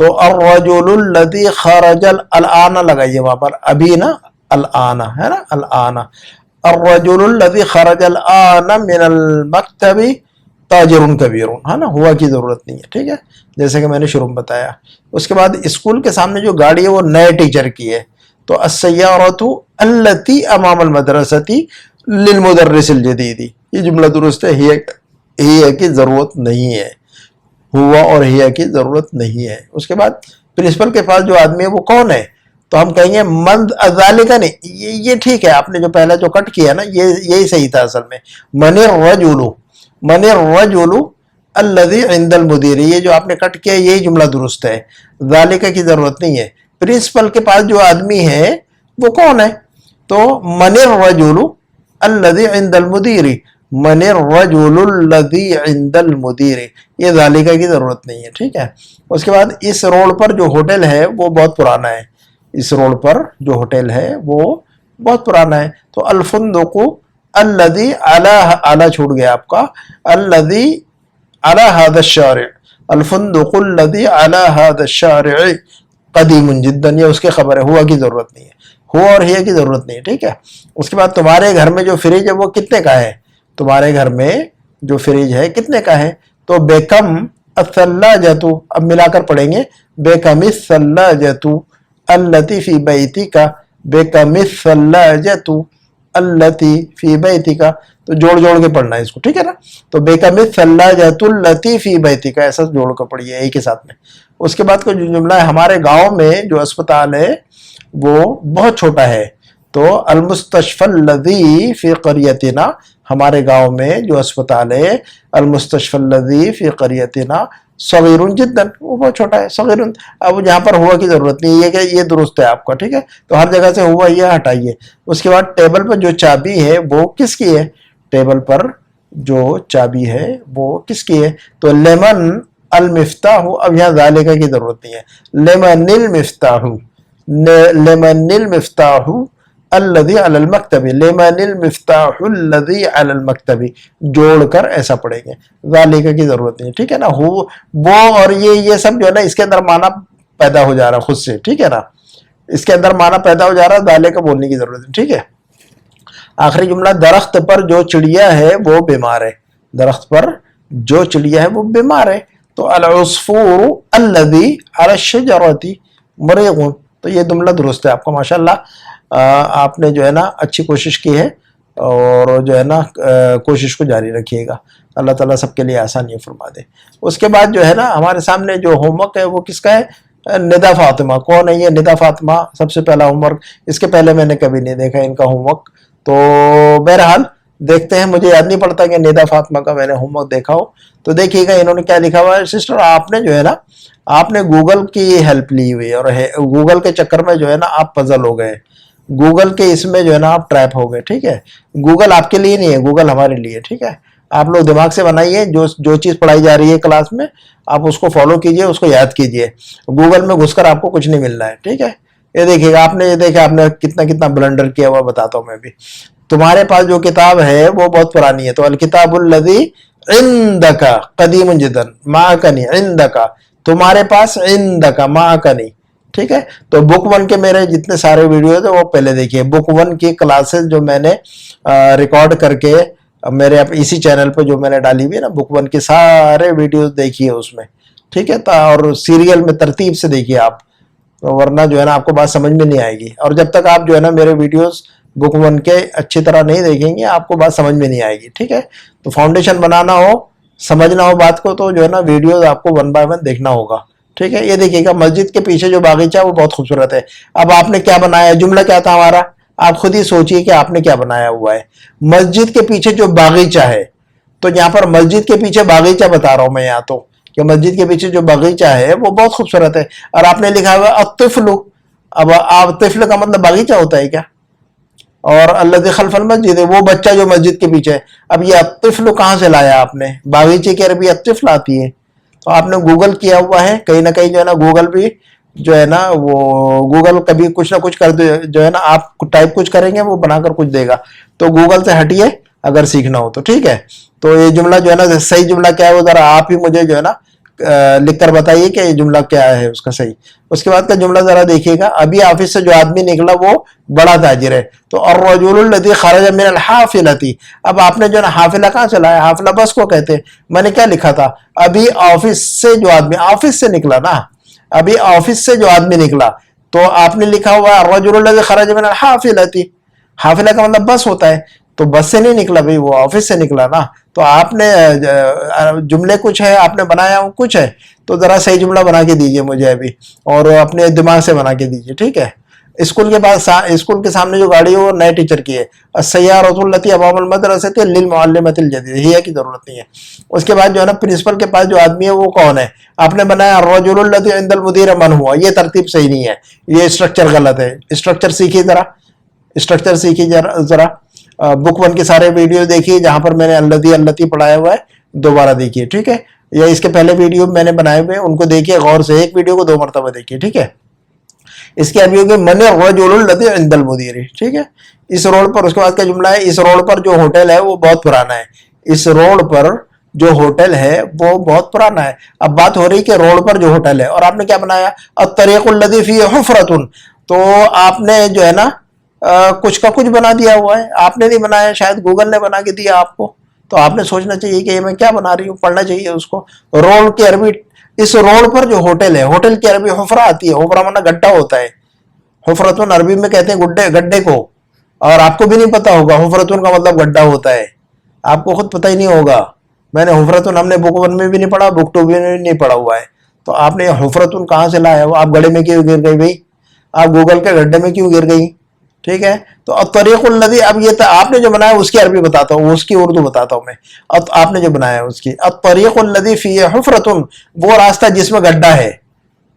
تو الرجل الذی خرج الآن لگائیے وہاں پر، ابھی نا الآن ہے نا، الآن الرجل الذی خرج الآن من المکتب تاجر کبیر، ہے نا، ہوا کی ضرورت نہیں ہے، ٹھیک ہے، جیسے کہ میں نے شروع میں بتایا۔ اس کے بعد اسکول کے سامنے جو گاڑی ہے وہ نئے ٹیچر کی ہے، تو السیارۃ التی امام المدرسۃ للمدرس الجدید، یہ جملہ درست ہے، ہی ہے کہ ضرورت نہیں ہے، ہوا اور ہیا کی ضرورت نہیں ہے۔ اس کے بعد پرنسپل کے پاس جو آدمی ہے وہ کون ہے، تو ہم کہیں گے من ذالک، نہیں یہ ٹھیک ہے، آپ نے جو پہلا جو کٹ کیا نا یہی صحیح تھا اصل میں، من الرجل الذی عند المدیر، یہ جو آپ نے کٹ کیا یہی جملہ درست ہے، ذالک کی ضرورت نہیں ہے۔ پرنسپل کے پاس جو آدمی ہے وہ کون ہے، تو من الرجل الذی عند المدیر، من الرجل الذی عند المدیر، یہ ذالکہ کی ضرورت نہیں ہے، ٹھیک ہے۔ اس کے بعد اس روڈ پر جو ہوٹل ہے وہ بہت پرانا ہے، اس روڈ پر جو ہوٹل ہے وہ بہت پرانا ہے، تو الفندق الذی اعلی چھوٹ گیا آپ کا، الذی علی هذا الشارع، الفندق الذی علی هذا الشارع قدیم جدا، یہ اس کی خبر ہے، ہوا کی ضرورت نہیں ہے، ہوا اور ہی کی ضرورت نہیں ہے، ٹھیک ہے۔ اس کے بعد تمہارے گھر میں جو فریج ہے وہ کتنے کا ہے، تمہارے گھر میں جو فریج ہے کتنے کا ہے، تو بیکم الثلاجۃ، اب ملا کر پڑھیں گے، بیکم الثلاجۃ التی فی بیتک، بیکم الثلاجۃ التی فی بیتک، تو جوڑ کے پڑھنا ہے اس کو، ٹھیک ہے نا، تو بیکم الثلاجۃ التی فی بیتک، ایسا جوڑ کر پڑھیے ایک کے ساتھ میں۔ اس کے بعد کا جو جملہ ہے، ہمارے گاؤں میں جو اسپتال ہے وہ بہت چھوٹا ہے، تو المستشفى الذی فی قریتنا، ہمارے گاؤں میں جو اسپتال ہے، المستشفى الذی فی قریتنا صغیر جدا، وہ بہت چھوٹا ہے، صغیر، اب یہاں پر ہوا کی ضرورت نہیں ہے، کہ یہ درست ہے آپ کا، ٹھیک ہے، تو ہر جگہ سے ہوا یہ ہٹائیے۔ اس کے بعد ٹیبل پر جو چابی ہے وہ کس کی ہے، ٹیبل پر جو چابی ہے وہ کس کی ہے، تو لیمن المفتاح، اب یہاں ذالکہ کی ضرورت نہیں ہے، لیمن المفتاح، لیمن المفتاح الذی علی المکتب، لیمن المفتاح الذی علی المکتب، جوڑ کر ایسا پڑھیں گے، ذالکہ کی ضرورت نہیں ہے، ٹھیک ہے نا، وہ اور یہ سب جو ہے نا اس کے اندر معنی پیدا ہو جا رہا ہے خود سے، ٹھیک ہے نا، اس کے اندر معنی پیدا ہو جا رہا ہے، ذالکہ بولنے کی ضرورت ہے، ٹھیک ہے۔ آخری جملہ، درخت پر جو چڑیا ہے وہ بیمار ہے، درخت پر جو چڑیا ہے وہ بیمار ہے، تو العصفور الذی علی الشجرۃ مریض، تو یہ جملہ درست ہے آپ کا، ماشاءاللہ آپ نے جو ہے نا اچھی کوشش کی ہے، اور جو ہے نا کوشش کو جاری رکھیے گا، اللہ تعالیٰ سب کے لیے آسانی فرما دے۔ اس کے بعد جو ہے نا ہمارے سامنے جو ہوم ورک ہے وہ کس کا ہے، ندا فاطمہ، کون ہے یہ ندا فاطمہ، سب سے پہلا ہوم ورک، اس کے پہلے میں نے کبھی نہیں دیکھا ان کا ہوم ورک، تو بہرحال دیکھتے ہیں، مجھے یاد نہیں پڑتا کہ ندا فاطمہ کا میں نے ہوم ورک دیکھا ہو، تو دیکھیے گا انہوں نے کیا لکھا ہوا ہے۔ سسٹر آپ نے جو ہے نا آپ نے گوگل کی ہیلپ لی ہوئی، اور گوگل کے چکر میں جو ہے نا آپ پزل ہو گئے، گوگل کے اس میں جو ہے نا آپ ٹریپ ہو گئے، ٹھیک ہے، گوگل آپ کے لیے نہیں ہے، گوگل ہمارے لیے، ٹھیک ہے، آپ لوگ دماغ سے بنائیے، جو چیز پڑھائی جا رہی ہے کلاس میں آپ اس کو فالو کیجئے، اس کو یاد کیجئے، گوگل میں گھس کر آپ کو کچھ نہیں ملنا ہے، ٹھیک ہے۔ یہ دیکھیے گا آپ نے، یہ دیکھا آپ نے کتنا بلنڈر کیا ہوا، بتاتا ہوں میں بھی۔ تمہارے پاس جو کتاب ہے وہ بہت پرانی ہے، تو الکتاب الذی عندک قدیم جدا، معک نہیں، عندک، تمہارے پاس، عندک معک نہیں، ٹھیک ہے۔ تو بک ون کے میرے جتنے سارے ویڈیوز ہیں وہ پہلے دیکھیے، بک ون کی کلاسز جو میں نے ریکارڈ کر کے میرے اسی چینل پہ جو میں نے ڈالی ہوئی ہے نا، بک ون کے سارے ویڈیوز دیکھیے اس میں، ٹھیک ہے، اور سیریل میں ترتیب سے دیکھیے آپ، ورنہ جو ہے نا آپ کو بات سمجھ میں نہیں آئے گی، اور جب تک آپ جو ہے نا میرے ویڈیوز بک ون کے اچھی طرح نہیں دیکھیں گے آپ کو بات سمجھ میں نہیں آئے گی، ٹھیک ہے۔ تو فاؤنڈیشن بنانا ہو، سمجھنا ہو بات کو، تو جو ہے نا ویڈیوز آپ کو 1 by 1 دیکھنا ہوگا، ٹھیک ہے۔ یہ دیکھیے گا مسجد کے پیچھے جو باغیچہ وہ بہت خوبصورت ہے، اب آپ نے کیا بنایا، جملہ کیا تھا ہمارا، آپ خود ہی سوچئے کہ آپ نے کیا بنایا ہوا ہے۔ مسجد کے پیچھے جو باغیچہ ہے، تو یہاں پر مسجد کے پیچھے باغیچہ بتا رہا ہوں میں یہاں تو، کہ مسجد کے پیچھے جو باغیچہ ہے وہ بہت خوبصورت ہے، اور آپ نے لکھا ہوا الطفل، اب آپ طفل کا مطلب باغیچہ ہوتا ہے کیا، اور الذی خلف المسجد، وہ بچہ جو مسجد کے پیچھے ہے، اب یہ الطفل کہاں سے لایا آپ نے، باغیچے کی عربی الطفل آتی ہے، تو آپ نے گوگل کیا ہوا ہے کہیں نہ کہیں، جو ہے نا گوگل بھی جو ہے نا وہ گوگل کبھی کچھ نہ کچھ کر دے، جو ہے نا آپ ٹائپ کچھ کریں گے وہ بنا کر کچھ دے گا، تو گوگل سے ہٹیے اگر سیکھنا ہو تو، ٹھیک ہے۔ تو یہ جملہ جو ہے نا صحیح جملہ کیا ہے وہ ذرا آپ ہی مجھے جو ہے نا لکھ کر بتائیے کہ یہ جملہ کیا ہے اس کا صحیح. اس کے بعد کا جملہ ذرا دیکھیے گا. ابھی آفس سے جو آدمی نکلا وہ بڑا تاجر ہے. تو الرجل الذی خرج من الحافلۃ. اب آپ نے جو نا حافلہ کہاں سے لایا؟ حافلہ بس کو کہتے ہیں. میں نے کیا لکھا تھا؟ ابھی آفس سے جو آدمی آفس سے نکلا نا، ابھی آفس سے جو آدمی نکلا، تو آپ نے لکھا ہوا الرجل الذی خرج من الحافلۃ. حافلہ کا مطلب بس ہوتا ہے، تو بس سے نہیں نکلا بھائی، وہ آفس سے نکلا نا. تو آپ نے جملے کچھ ہے، آپ نے بنایا کچھ ہے، تو ذرا صحیح جملہ بنا کے دیجئے مجھے ابھی، اور اپنے دماغ سے بنا کے دیجئے، ٹھیک ہے. اسکول کے بعد اسکول کے سامنے جو گاڑی ہے وہ نئے ٹیچر کی ہے. السیارۃ التی امام المدرسۃ للمعلمۃ الجدید، یہ کی ضرورت نہیں ہے. اس کے بعد جو ہے نا پرنسپل کے پاس جو آدمی ہے وہ کون ہے؟ آپ نے بنایا الرجل الذی عند المدیر من ہوا. یہ ترتیب صحیح نہیں ہے، یہ اسٹرکچر غلط ہے. اسٹرکچر سیکھیے ذرا، اسٹرکچر سیکھیے ذرا. بک 1 کے سارے ویڈیو دیکھیے جہاں پر میں نے الذی التی پڑھایا ہوا ہے، دوبارہ دیکھیے، ٹھیک ہے. یا اس کے پہلے ویڈیو میں نے بنائے ہوئے ان کو دیکھیے غور سے، ایک ویڈیو کو 2 مرتبہ دیکھیے، ٹھیک ہے. اس کے ابھی ہوگی من الرجل الذی عند المدیر، ٹھیک ہے. اس روڈ پر، اس کے بعد کا جملہ ہے اس روڈ پر جو ہوٹل ہے وہ بہت پرانا ہے. اس روڈ پر جو ہوٹل ہے وہ بہت پرانا ہے. اب بات ہو رہی کہ روڈ پر جو ہوٹل ہے، اور آپ نے کیا بنایا؟ الطریق الذی فیہ حفرۃ. تو آپ نے جو ہے نا کچھ کا کچھ بنا دیا ہوا ہے. آپ نے نہیں بنایا، شاید گوگل نے بنا کے دیا آپ کو. تو آپ نے سوچنا چاہیے کہ یہ میں کیا بنا رہی ہوں، پڑھنا چاہیے اس کو. روڈ کی عربی، اس روڈ پر جو ہوٹل ہے، ہوٹل کی عربی حفرہ آتی ہے. حفرہ مانا گڈھا ہوتا ہے. حفرتن عربی میں کہتے ہیں گڈھے کو، اور آپ کو بھی نہیں پتا ہوگا حفرتن کا مطلب گڈھا ہوتا ہے. آپ کو خود پتہ ہی نہیں ہوگا. میں نے حفرتن، ہم نے بک 1 میں بھی نہیں پڑھا، بک 2 میں بھی نہیں پڑھا ہوا ہے. تو آپ نے حفرتن کہاں سے لایا؟ آپ گڑھے میں کیوں گر گئی بھائی؟ آپ گوگل کے گڈھے میں کیوں گر گئی؟ ٹھیک ہے. تو الطریق الذی، اب یہ آپ نے جو بنایا اس کی عربی بتاتا ہوں، اس کی اردو بتاتا ہوں میں. آپ نے جو بنایا اس کی، الطریق الذی فیہ حفرۃ، وہ راستہ جس میں گڈھا ہے.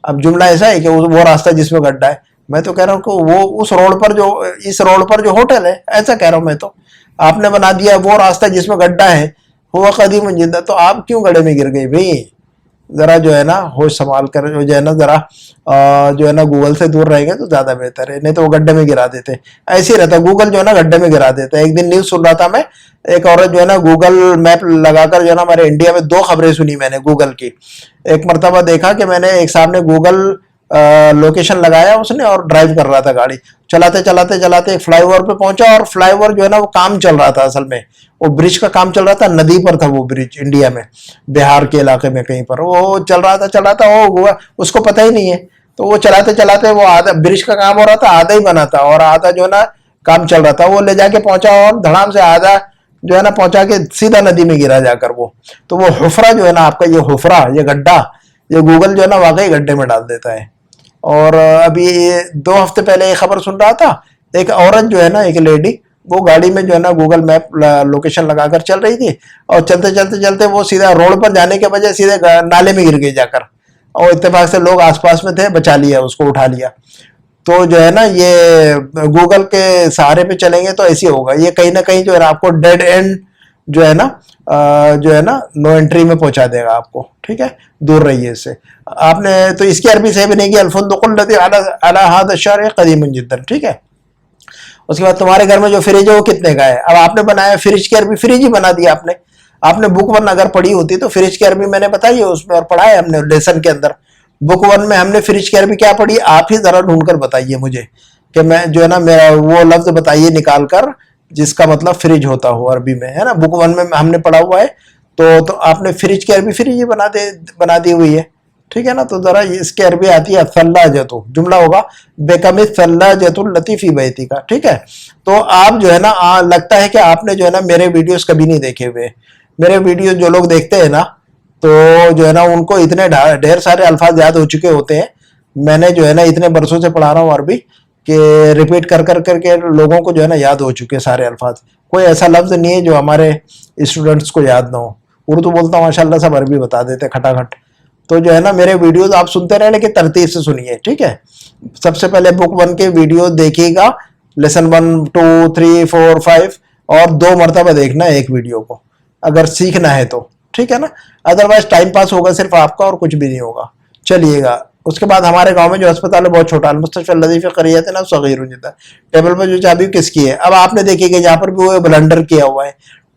اب جملہ ایسا ہے کہ وہ راستہ جس میں گڈھا ہے. میں تو کہہ رہا ہوں کہ وہ اس روڈ پر جو، اس روڈ پر جو ہوٹل ہے، ایسا کہہ رہا ہوں میں تو. آپ نے بنا دیا وہ راستہ جس میں گڈھا ہے، وہ قدیم جدہ. تو آپ کیوں گڈھے میں گر گئی بھائی؟ ذرا جو ہے نا ہوش سنبھال کر جو ہے نا ذرا جو ہے نا گوگل سے دور رہیں گے تو زیادہ بہتر ہے. نہیں تو وہ گڈھے میں گرا دیتے. ایسے ہی رہتا گوگل جو ہے نا گڈھے میں گرا دیتا ہے. ایک دن نیوز سن رہا تھا میں، ایک عورت جو ہے نا گوگل میپ لگا کر جو ہے نا ہمارے انڈیا میں 2 خبریں سنی میں نے گوگل کی. ایک مرتبہ دیکھا کہ میں نے ایک صاحب نے گوگل لوکیشن لگایا اس نے، اور ڈرائیو کر رہا تھا گاڑی، چلاتے چلاتے چلاتے ایک فلائی اوور پہ پہنچا. اور فلائی اوور جو ہے نا وہ کام چل رہا تھا، اصل میں وہ برج کا کام چل رہا تھا. ندی پر تھا وہ برج، انڈیا میں بہار کے علاقے میں کہیں پر. وہ چل رہا تھا وہ اس کو پتہ ہی نہیں ہے. تو وہ چلاتے چلاتے وہ آدھا برج کا کام ہو رہا تھا، آدھا ہی بنا تھا، اور آدھا جو ہے نا کام چل رہا تھا. وہ لے جا کے پہنچا اور دھڑام سے آدھا جو ہے نا پہنچا کے سیدھا ندی میں گرا جا کر. وہ تو وہ حفرہ جو ہے نا آپ کا، یہ حفرہ، یہ گڈھا، یہ گوگل جو ہے نا واقعی گڈھے میں ڈال دیتا ہے. اور ابھی 2 ہفتے پہلے یہ خبر سن رہا تھا، ایک عورت جو ہے نا، ایک لیڈی، وہ گاڑی میں جو ہے نا گوگل میپ لوکیشن لگا کر چل رہی تھی، اور چلتے چلتے چلتے وہ سیدھا روڈ پر جانے کے بجائے سیدھے نالے میں گر گئی جا کر. اور اتفاق سے لوگ آس پاس میں تھے، بچا لیا اس کو، اٹھا لیا. تو جو ہے نا یہ گوگل کے سہارے پہ چلیں گے تو ایسے ہوگا. یہ کہیں نہ کہیں جو ہے نا آپ کو ڈیڈ اینڈ جو ہے نا نو انٹری میں پہنچا دے گا آپ کو. ٹھیک ہے، دور رہیے اس سے. آپ نے تو اس کی عربی صحیح بنے گی الفندق الذی علی ھذا الشارع قدیم جدا. ٹھیک ہے. اس کے بعد تمہارے گھر میں جو فریج ہے وہ کتنے کا ہے؟ اب آپ نے بنایا فریج کی عربی، فریج ہی بنا دیا آپ نے. آپ نے بک 1 اگر پڑھی ہوتی تو فریج کی عربی میں نے بتائی ہے اس میں، اور پڑھا ہے ہم نے لیسن کے اندر. بک 1 میں ہم نے فریج کی عربی کیا پڑھی؟ آپ ہی ذرا ڈھونڈ کر بتائیے مجھے کہ میں جو ہے نا میرا وہ لفظ بتائیے نکال کر جس کا مطلب فریج ہوتا ہو عربی میں، ہے نا. بک 1 میں ہم نے پڑھا ہوا ہے. تو آپ نے فریج کی عربی فریج ہی بنا دی ہوئی ہے. ٹھیک ہے نا. تو ذرا اس کی عربی آتی ہے الثلاجۃ. جملہ ہوگا بیکم الثلاجۃ التی فی بیتی کا. ٹھیک ہے. تو آپ جو ہے نا لگتا ہے کہ آپ نے جو ہے نا میرے ویڈیوز کبھی نہیں دیکھے ہوئے. میرے ویڈیوز جو لوگ دیکھتے ہیں نا تو جو ہے نا ان کو اتنے ڈھیر سارے الفاظ یاد ہو چکے ہوتے ہیں. میں نے جو ہے نا اتنے برسوں سے پڑھا رہا ہوں عربی کہ ریپیٹ کر کے لوگوں کو جو ہے نا یاد ہو چکے سارے الفاظ. کوئی ایسا لفظ نہیں ہے جو ہمارے اسٹوڈنٹس کو یاد نہ ہو. اردو بولتا ہوں ماشاء اللہ سب عربی بتا دیتے کھٹا کھٹ. تو جو ہے نا میرے ویڈیوز آپ سنتے رہیں لیکن ترتیب سے سنیے. ٹھیک ہے. سب سے پہلے بک 1 کے ویڈیو دیکھیے گا، لیسن 1 2 3 4 5، اور 2 مرتبہ دیکھنا ہے ایک ویڈیو کو اگر سیکھنا ہے تو. ٹھیک ہے نا. ادروائز ٹائم پاس ہوگا صرف آپ کا اور کچھ بھی نہیں ہوگا. چلیے گا. اس کے بعد ہمارے گاؤں میں جو اسپتال ہے بہت چھوٹا، المستشفی الذی فی قریۃ صغیر جدا. ٹیبل پر جو چابی کس کی ہے؟ اب آپ نے دیکھیے کہ جہاں پر بھی وہ بلنڈر کیا ہوا ہے،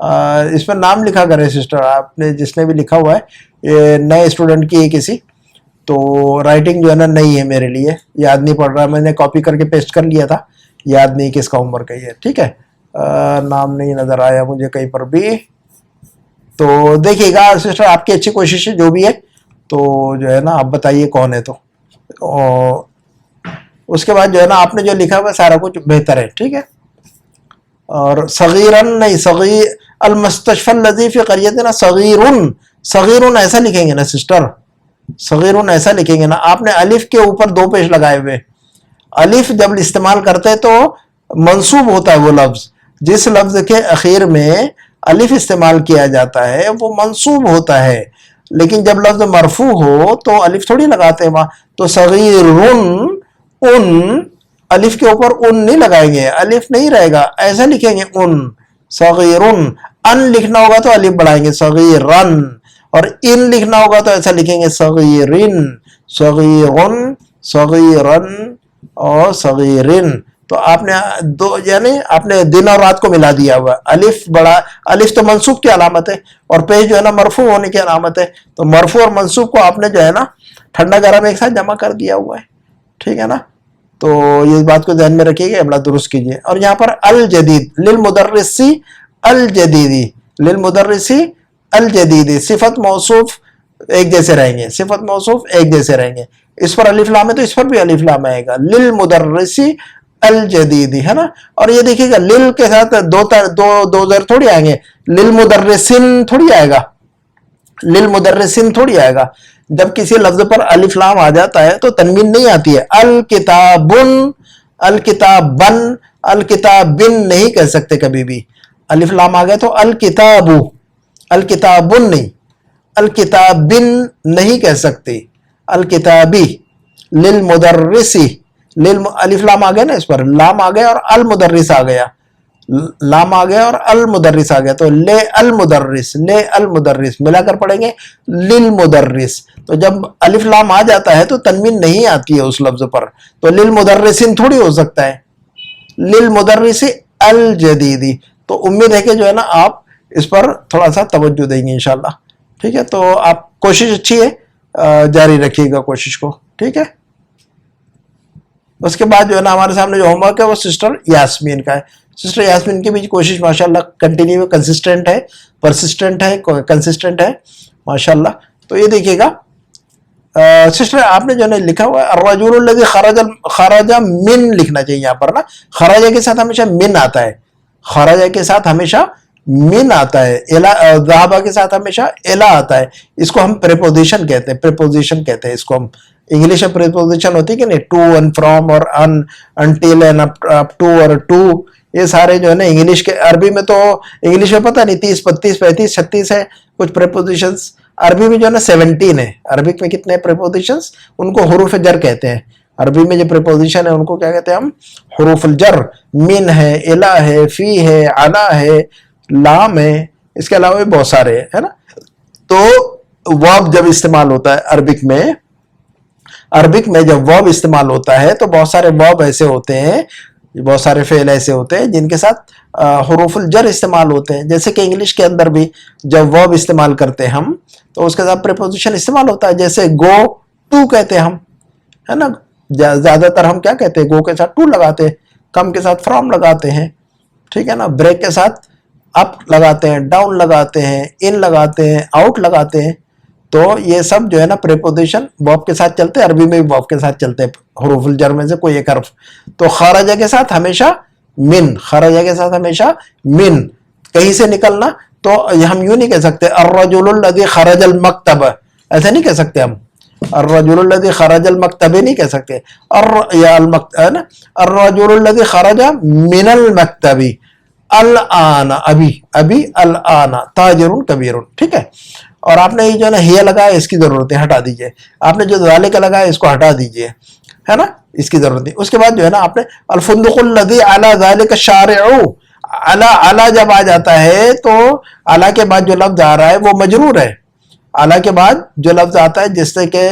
اس پر نام لکھا کرے سسٹر, آپ نے جس نے بھی لکھا ہوا ہے, یہ نئے اسٹوڈنٹ کی ہے کسی, تو رائٹنگ جو ہے نا نہیں ہے میرے لیے, یاد نہیں پڑ رہا, میں نے کاپی کر کے پیسٹ کر لیا تھا, یاد نہیں کس کا عمر کا ہے. ٹھیک ہے, نام نہیں نظر آیا مجھے کہیں پر بھی. تو دیکھیے گا سسٹر, آپ کی اچھی کوشش ہے جو بھی ہے, تو جو ہے نا آپ بتائیے کون ہے. تو اس کے بعد جو ہے نا آپ نے جو لکھا ہوا سارا کچھ بہتر ہے. ٹھیک ہے, اور صغیرن نہیں, صغیر المستشفى الذي في قريتنا صغیرن, صغیرن ایسا لکھیں گے نا سسٹر, صغیرن ایسا لکھیں گے نا. آپ نے الف کے اوپر 2 پیش لگائے ہوئے, الف جب استعمال کرتے تو منصوب ہوتا ہے وہ لفظ, جس لفظ کے اخیر میں الف استعمال کیا جاتا ہے وہ منصوب ہوتا ہے, لیکن جب لفظ مرفوع ہو تو الف تھوڑی لگاتے ہیں وہاں. تو صغیرن, ان الف کے اوپر ان نہیں لگائیں گے, الف نہیں رہے گا, ایسا لکھیں گے ان, صغیرن. ان لکھنا ہوگا تو الف بڑھائیں گے صغیرن, اور ان لکھنا ہوگا تو ایسا لکھیں گے صغیرن, صغیرن, صغیرن اور صغیرن. تو آپ نے دو, یعنی آپ نے دن اور رات کو ملا دیا ہوا. الف بڑا, الف تو منصوب کی علامت ہے, اور پیش جو ہے نا مرفوع ہونے کی علامت ہے. تو مرفوع اور منصوب کو آپ نے جو ہے نا ٹھنڈا گرم ایک ساتھ جمع کر دیا ہوا ہے. ٹھیک ہے نا, تو یہ بات کو ذہن میں رکھیے گا, عملہ درست کیجیے. اور یہاں پر الجدید, للمدرسی الجدیدی, للمدرسی الجدیدی, صفت موصوف ایک جیسے رہیں گے, صفت موصوف ایک جیسے رہیں گے. اس پر الف لام ہے تو اس پر بھی الف لام آئے گا, للمدرسی الجدیدی, ہے نا. اور یہ دیکھیے گا لل کے ساتھ دو زر تھوڑی آئیں گے, للمدرسن تھوڑی آئے گا, للمدرسن تھوڑی آئے گا. جب کسی لفظ پر الف لام آ جاتا ہے تو تنوین نہیں آتی ہے. الکتابن, الکتابن, الکتابن نہیں کہہ سکتے کبھی بھی. الف لام آ گئے تو الکتابو, الکتابن نہیں, الکتابن نہیں کہہ سکتے, الکتابی. للمدرسی, الف لام آ گیا نا, اس پر لام آ گیا اور المدرس آ گیا, لام آ گیا اور المدرس آ گیا, تو لے المدرس, لے المدرس ملا کر پڑھیں گے للمدرس. تو جب الف لام آ جاتا ہے تو تنوین نہیں آتی ہے اس لفظ پر, تو للمدرسین تھوڑی ہو سکتا ہے, للمدرس الجدیدی. تو امید ہے کہ جو ہے نا آپ اس پر تھوڑا سا توجہ دیں گے انشاءاللہ. ٹھیک ہے, تو آپ کوشش اچھی ہے, جاری رکھیے گا کوشش کو. ٹھیک ہے, اس کے بعد جو ہے نا ہمارے سامنے جو ہوم ورک ہے وہ سسٹر یاسمین کا ہے. سسٹر یاسمین کی بھی کوشش ماشاءاللہ کنٹینیو کنسسٹنٹ ہے, پرسسٹنٹ ہے, کنسسٹنٹ ہے ماشاءاللہ. تو یہ دیکھیے گا سسٹر, آپ نے جو ہے لکھا ہوا ہے الرجل الذی خرج من لکھنا چاہیے یہاں پر نا. خرج کے ساتھ ہمیشہ من آتا ہے, خرج کے ساتھ ہمیشہ من آتا ہے, ذهب کے ساتھ ہمیشہ الا آتا ہے. اس کو ہم پریپوزیشن کہتے ہیں, پریپوزیشن کہتے ہیں اس کو ہم. انگلش میں پریپوزیشن ہوتی ہے کہ نہیں, ٹو اینڈ فرام اور ان, انٹل اینڈ اپ ٹو اور ٹو, یہ سارے جو ہے نا انگلش کے. عربی میں تو انگلش میں پتہ نہیں 30 35 35 36 ہے کچھ پریپوزیشنز, عربی میں جو ہے نا 17 ہے. عربک میں کتنے پریپوزیشنز, ان کو حروف جر کہتے ہیں. عربی میں جو پریپوزیشن ہے ان کو کیا کہتے ہیں ہم, حروف الجر. من ہے, الا ہے, فی ہے, علا ہے, لام ہے, اس کے علاوہ بھی بہت سارے ہے نا. تو ورب جب استعمال ہوتا ہے عربک میں, عربک میں جب ورب استعمال ہوتا ہے تو بہت سارے ورب ایسے ہوتے ہیں, بہت سارے فعل ایسے ہوتے ہیں جن کے ساتھ حروف الجر استعمال ہوتے ہیں. جیسے کہ انگلش کے اندر بھی جب ورب استعمال کرتے ہیں ہم تو اس کے ساتھ پریپوزیشن استعمال ہوتا ہے. جیسے گو ٹو کہتے ہیں ہم, ہے نا. زیادہ تر ہم کیا کہتے ہیں, گو کے ساتھ ٹو لگاتے ہیں, کم کے ساتھ فرام لگاتے ہیں. ٹھیک ہے نا, بریک کے ساتھ اپ لگاتے ہیں, ڈاؤن لگاتے ہیں, ان لگاتے ہیں, آؤٹ لگاتے ہیں. تو یہ سب جو ہے نا پریپوزیشن ورب کے ساتھ چلتے ہیں, عربی میں بھی ورب کے ساتھ چلتے ہیں, حروف الجر میں سے کوئی ایک حرف. تو خرجہ کے ساتھ ہمیشہ من, خرجہ کے ساتھ ہمیشہ من. کہیں سے نکلنا تو ہم یوں نہیں کہہ سکتے الرجل الذی خرج المکتب, ایسا نہیں کہہ سکتے ہم. الرجل الذی خرج المکتب نہیں کہہ سکتے, یا الرجل الذی خرج من المکتب, الان ابھی, ابھی, الان تاجر کبیر. ٹھیک ہے, اور آپ نے یہ جو ہے نا ہیہ لگایا اس کی ضرورت ہے, ہٹا دیجئے. آپ نے جو ذالک لگایا اس کو ہٹا دیجئے, ہے نا, اس کی ضرورت نہیں. اس کے بعد جو ہے نا آپ نے الفندق الذی علی ذالک الشارع, علی جب آ جاتا ہے تو علی کے بعد جو لفظ آ رہا ہے وہ مجرور ہے. علی کے بعد جو لفظ آتا ہے جس سے کہ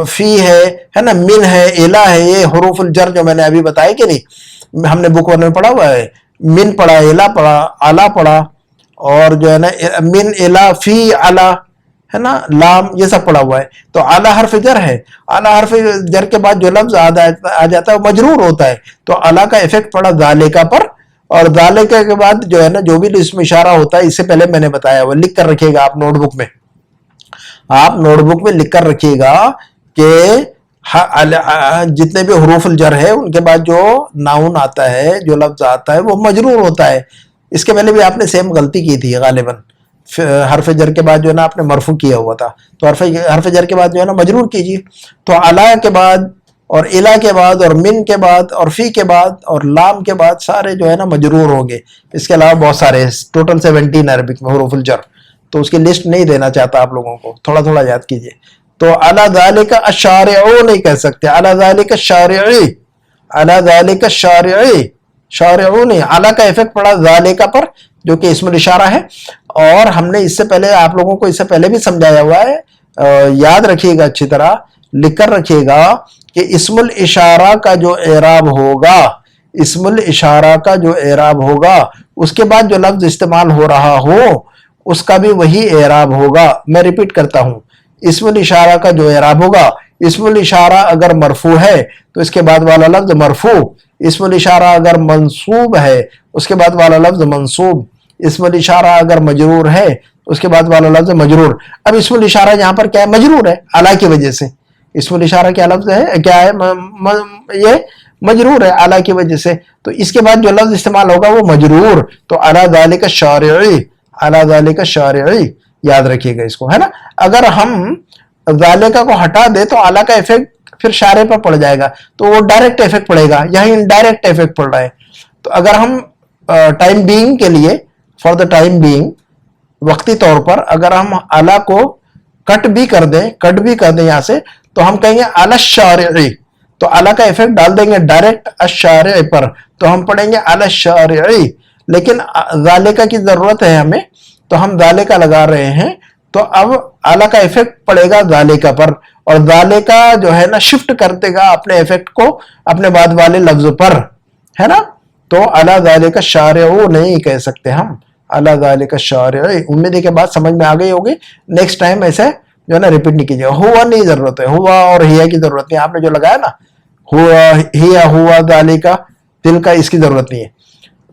فی ہے نا, من ہے, الہ ہے, یہ حروف الجر جو میں نے ابھی بتایا کہ نہیں, ہم نے بک ون میں پڑھا ہوا ہے. من پڑھا, الہ پڑھا, اعلیٰ پڑھا, اور جو ہے نا من الا فی علا ہے نا لام یہ سب پڑا ہوا ہے. تو اعلیٰ حرف جر ہے, اعلیٰ حرف جر کے بعد جو لفظ آ جاتا ہے وہ مجرور ہوتا ہے. تو اعلیٰ کا افیکٹ پڑا ذالکا پر, اور ذالکا کے بعد جو ہے نا جو بھی اسم اشارہ ہوتا ہے, اس سے پہلے میں نے بتایا وہ لکھ کر رکھیے گا آپ نوٹ بک میں, آپ نوٹ بک میں لکھ کر رکھیے گا کہ جتنے بھی حروف الجر ہے ان کے بعد جو ناؤن آتا ہے, جو لفظ آتا ہے وہ مجرور ہوتا ہے. اس کے پہلے بھی آپ نے سیم غلطی کی تھی غالباً, حرف جر کے بعد جو ہے نا آپ نے مرفوع کیا ہوا تھا, تو حرف جر کے بعد جو ہے نا مجرور کیجیے. تو علا کے بعد اور الا کے بعد اور من کے بعد اور فی کے بعد اور لام کے بعد سارے جو ہے نا مجرور ہوں گے. اس کے علاوہ بہت سارے ٹوٹل 17 عربک میں حروف الجر, تو اس کی لسٹ نہیں دینا چاہتا آپ لوگوں کو, تھوڑا تھوڑا یاد کیجیے. تو علی ذالک الشارع نہیں کہہ سکتے, علی ذالک الشارعی, علی ذالک الشارعی, شارع نہیں. علی کا افیکٹ پڑا ذالک پر جو کہ اسم الاشارہ ہے, اور ہم نے اس سے پہلے آپ لوگوں کو اس سے پہلے بھی سمجھایا ہوا ہے, یاد رکھیے گا, اچھی طرح لکھ کر رکھیے گا کہ اسم الاشارہ کا جو اعراب ہوگا, اسم الاشارہ کا جو اعراب ہوگا اس کے بعد جو لفظ استعمال ہو رہا ہو اس کا بھی وہی اعراب ہوگا. میں ریپیٹ کرتا ہوں, اسم الاشارہ کا جو اعراب ہوگا, اسم الاشارہ اگر مرفوع ہے تو اس کے بعد والا لفظ مرفوع, اسم الاشارہ اگر منصوب ہے اس کے بعد والا لفظ منصوب, اسم الاشارہ اگر مجرور ہے اس کے بعد والا لفظ مجرور. اب اسم الاشارہ یہاں پر کیا ہے, مجرور ہے اعلیٰ کی وجہ سے. اسم الاشارہ کیا لفظ ہے, کیا ہے, یہ مجرور ہے اعلیٰ کی وجہ سے. تو اس کے بعد جو لفظ استعمال ہوگا وہ مجرور. تو علی ذالک الشارعی, علی ذالک الشارعی, یاد رکھیے گا اس کو, ہے نا. اگر ہم ذالکا کو ہٹا دے تو اعلیٰ کا افیکٹ پھر شارع پر پڑ جائے گا, تو وہ ڈائریکٹ افیکٹ پڑے گا, یہاں انڈائریکٹ افیکٹ پڑ رہا ہے. تو اگر ہم ٹائم بینگ کے لیے, فار دا ٹائم بینگ, وقتی طور پر اگر ہم اعلیٰ کو کٹ بھی کر دیں یہاں سے, تو ہم کہیں گے علی الشارعی, تو اعلیٰ کا افیکٹ ڈال دیں گے ڈائریکٹ الشارع پر, تو ہم پڑھیں گے علی الشارعی. لیکن ذالکا کی ضرورت ہے ہمیں, تو ہم ذالکا لگا رہے ہیں, تو اب اعلیٰ کا افیکٹ پڑے گا ذالکا پر, اور ذالکا جو ہے نا شفٹ کر دے گا اپنے افیکٹ کو اپنے بعد والے لفظ پر, ہے نا. تو علی ذالک الشارع نہیں کہہ سکتے ہم, علی ذالک الشارع. امید ہے کہ بات سمجھ میں آ گئی ہوگی. نیکسٹ ٹائم ایسے جو ہے نا ریپیٹ نہیں کیجیے. ہوا نہیں ضرورت ہے, ہوا اور ہیا کی ضرورت نہیں, آپ نے جو لگایا نا ہوا ہیا ہوا ذالکا تلکا, اس کی ضرورت نہیں ہے.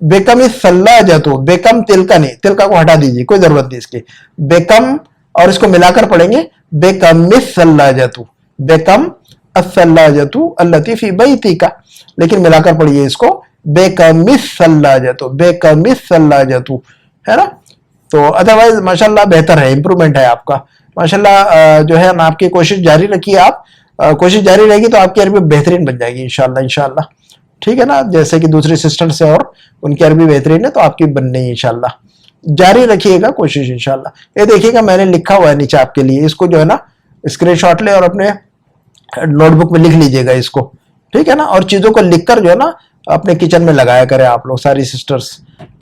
بیکم الثلاجۃ, بیکم تلکا نہیں, تلکا کو ہٹا دیجیے, کوئی ضرورت نہیں اس کی. بیکم اور اس کو ملا کر پڑھیں گے بیکم الثلاجۃ, بیکم الثلاجۃ التی فی بیتک, لیکن ملا کر پڑھیے اس کو بیکم الثلاجۃ, بیکم الثلاجۃ, ہے نا. تو ادروائز ماشاءاللہ بہتر ہے, امپرومنٹ ہے آپ کا ماشاءاللہ. جو ہے آپ کی کوشش جاری رکھیے, آپ کوشش جاری رہے گی تو آپ کی عربی بہترین بن جائے گی انشاءاللہ, انشاءاللہ, ٹھیک ہے نا. جیسے کہ دوسری سسٹر سے اور ان کی عربی بہترین ہے, تو آپ کی بننے ہی انشاءاللہ. جاری رکھیے گا کوشش انشاءاللہ. یہ دیکھیے گا میں نے لکھا ہوا ہے نیچے آپ کے لیے, اس کو جو ہے نا اسکرین شاٹ لے اور اپنے نوٹ بک میں لکھ لیجیے گا اس کو, ٹھیک ہے نا. اور چیزوں کو لکھ کر جو ہے نا اپنے کچن میں لگایا کریں آپ لوگ, ساری سسٹرز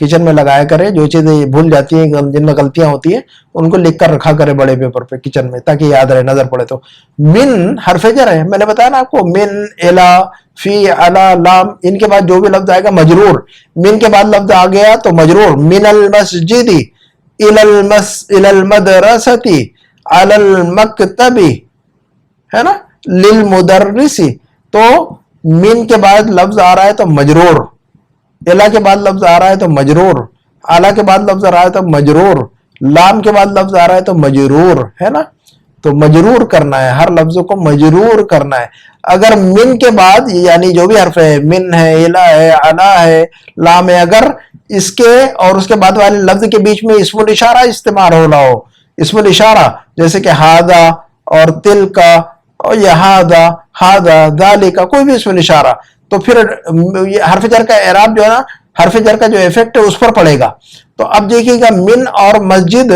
کچن میں لگایا کریں. جو چیزیں بھول جاتی ہیں, جن میں غلطیاں ہوتی ہیں, ان کو لکھ کر رکھا کرے بڑے پیپر پہ کچن میں, تاکہ یاد رہے, نظر پڑے تو. من حرف جر ہے, میں نے بتایا نا آپ کو, من الا فی علا لام, ان کے بعد جو بھی لفظ آئے گا مجرور. من کے بعد لفظ آ گیا تو مجرور. من المسجد الی المدرسۃ علی المکتب, ہے نا, للمدرس. تو من کے بعد لفظ آ رہا ہے تو مجرور, الا کے بعد لفظ آ رہا ہے تو مجرور, اعلیٰ کے بعد لفظ آ رہا ہے تو مجرور, لام کے بعد لفظ آ رہا ہے تو مجرور, ہے نا. تو مجرور کرنا ہے, ہر لفظ کو مجرور کرنا ہے. اگر من کے بعد یعنی جو بھی حرف ہے, من ہے, الا ہے, علا ہے, لام ہے, اگر اس کے اور اس کے بعد والے لفظ کے بیچ میں اسم الاشارہ استعمال ہو رہا ہو, اسم الاشارہ جیسے کہ ہاذا اور تلکا اور یہاذا, ہاذا, ذالکا, کوئی بھی اسم الاشارہ, تو پھر حرف جر کا اعراب جو ہے نا, حرف جر کا جو افیکٹ ہے اس پر پڑے گا. تو اب دیکھیے گا من اور مسجد,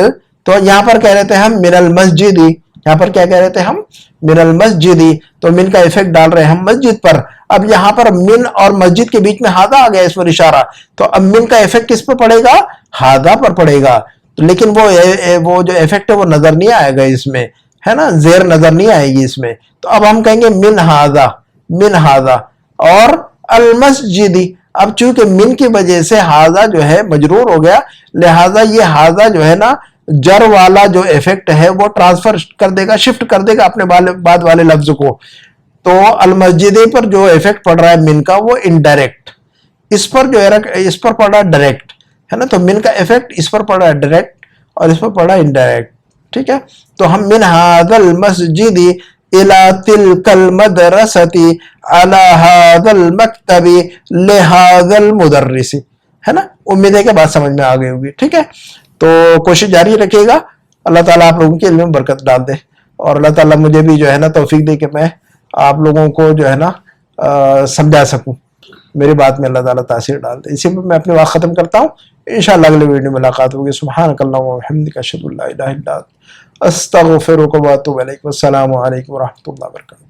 تو یہاں پر کہہ رہے تھے ہم من المسجدی, یہاں پر کیا کہہ رہے تھے ہم, من المسجدی, تو من کا افیکٹ ڈال رہے ہیں ہم مسجد پر. اب یہاں پر من اور مسجد کے بیچ میں ہاذا آ گیا اسم الاشارہ, تو اب من کا افیکٹ کس پر پڑے گا, ہاذا پر پڑے گا. لیکن وہ جو افیکٹ ہے وہ نظر نہیں آئے گا اس میں, ہے نا, زیر نظر نہیں آئے گی اس میں. تو اب ہم کہیں گے من ہاذا, من ہاذا. اور المسجدی, اب چونکہ من کی وجہ سے ہاذا جو ہے مجرور ہو گیا، لہٰذا یہ ہاذا جو ہے نا جر والا جو ایفیکٹ ہے وہ ٹرانسفر کر دے گا، شفٹ کر دے گا اپنے بعد والے لفظ کو. تو المسجد پر جو ایفیکٹ پڑ رہا ہے من کا وہ انڈائریکٹ، اس پر جو ہے اس پر پڑ رہا ہے ڈائریکٹ ہے نا. تو من کا ایفیکٹ اس پر پڑ رہا ہے ڈائریکٹ اور اس پر پڑ رہا ہے انڈائریکٹ. ٹھیک ہے، تو ہم من ھذا المسجد الى تلك المدرسة على هذا المكتب لهذا المدرس ہے نا. امید ہے کہ بات سمجھ میں آ گئی ہوگی. ٹھیک ہے، تو کوشش جاری رکھیے گا. اللہ تعالیٰ آپ لوگوں کے علم میں برکت ڈال دے، اور اللہ تعالیٰ مجھے بھی جو ہے نا توفیق دے کہ میں آپ لوگوں کو جو ہے نا سمجھا سکوں، میری بات میں اللہ تعالیٰ تاثیر ڈال دے. اسی پر میں اپنی بات ختم کرتا ہوں. انشاءاللہ اگلے ویڈیو میں ملاقات ہوگی. سبحانک اللہم وبحمدک، اشہد ان لا الہ الا انت، استغفرک واتوب الیک. والسلام علیکم ورحمۃ اللہ وبرکاتہ.